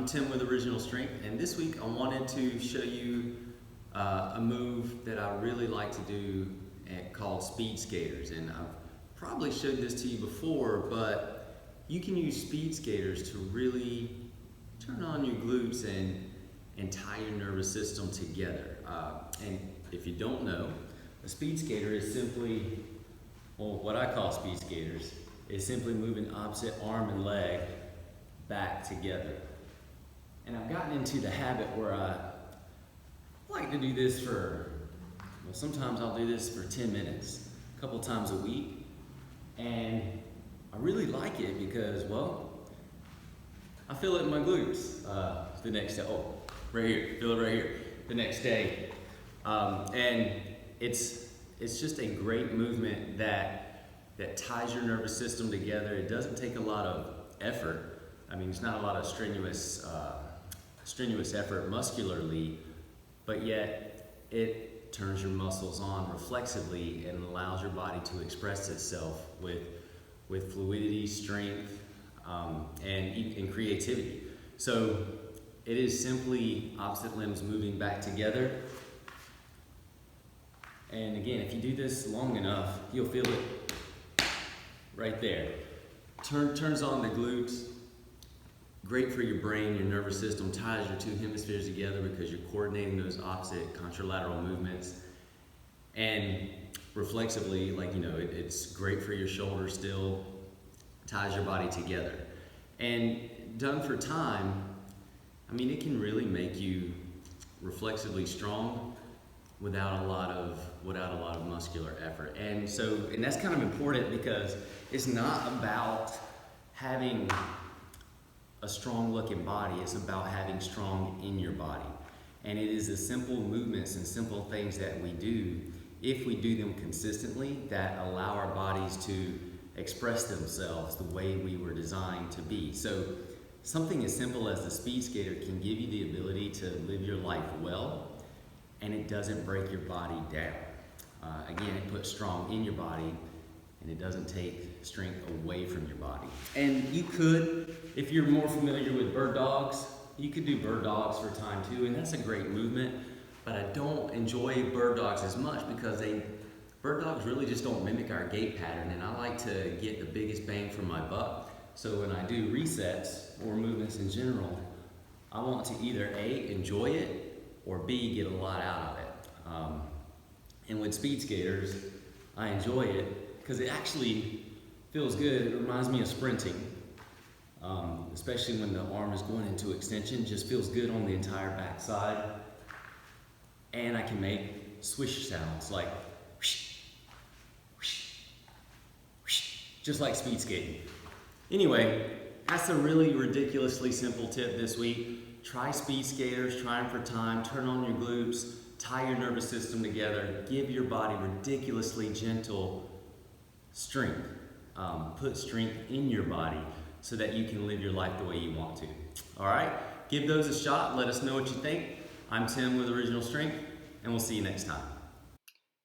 I'm Tim with Original Strength, and this week I wanted to show you a move that I really like to do called speed skaters. And I've probably showed this to you before, but you can use speed skaters to really turn on your glutes and tie your nervous system together. And if you don't know, a speed skater is simply, well, what I call speed skaters, is simply moving opposite arm and leg back together. And I've gotten into the habit where I like to do this sometimes I'll do this for 10 minutes, a couple times a week. And I really like it because, well, I feel it in my glutes the next day. Oh, right here, feel it right here, the next day. And it's just a great movement that ties your nervous system together. It doesn't take a lot of effort. I mean, it's not a lot of strenuous effort muscularly, but yet it turns your muscles on reflexively and allows your body to express itself with fluidity, strength, and creativity. So it is simply opposite limbs moving back together. And again, if you do this long enough, you'll feel it right there. Turns on the glutes. Great for your brain, your nervous system, ties your two hemispheres together because you're coordinating those opposite contralateral movements. And reflexively, it's great for your shoulders still, ties your body together. And done for time, I mean, it can really make you reflexively strong without a lot of muscular effort. And that's kind of important because it's not about having a strong looking body, it's about having strong in your body. And it is the simple movements and simple things that we do, if we do them consistently, that allow our bodies to express themselves the way we were designed to be. So something as simple as the speed skater can give you the ability to live your life well, and it doesn't break your body down. Again, it puts strong in your body, and it doesn't take strength away from your body. And you could, if you're more familiar with bird dogs, you could do bird dogs for time too, and that's a great movement, but I don't enjoy bird dogs as much because bird dogs really just don't mimic our gait pattern, and I like to get the biggest bang for my buck. So when I do resets or movements in general, I want to either A, enjoy it, or B, get a lot out of it. And with speed skaters, I enjoy it because it actually feels good. It reminds me of sprinting, especially when the arm is going into extension. Just feels good on the entire back side. And I can make swish sounds like whoosh, whoosh, whoosh, just like speed skating. Anyway, that's a really ridiculously simple tip this week. Try speed skaters, try them for time, turn on your glutes, tie your nervous system together, give your body ridiculously gentle strength. Put strength in your body so that you can live your life the way you want to. All right, give those a shot. Let us know what you think. I'm Tim with Original Strength, and we'll see you next time.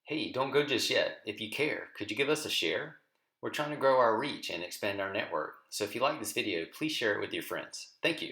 Hey, don't go just yet. If you care, could you give us a share? We're trying to grow our reach and expand our network. So if you like this video, please share it with your friends. Thank you.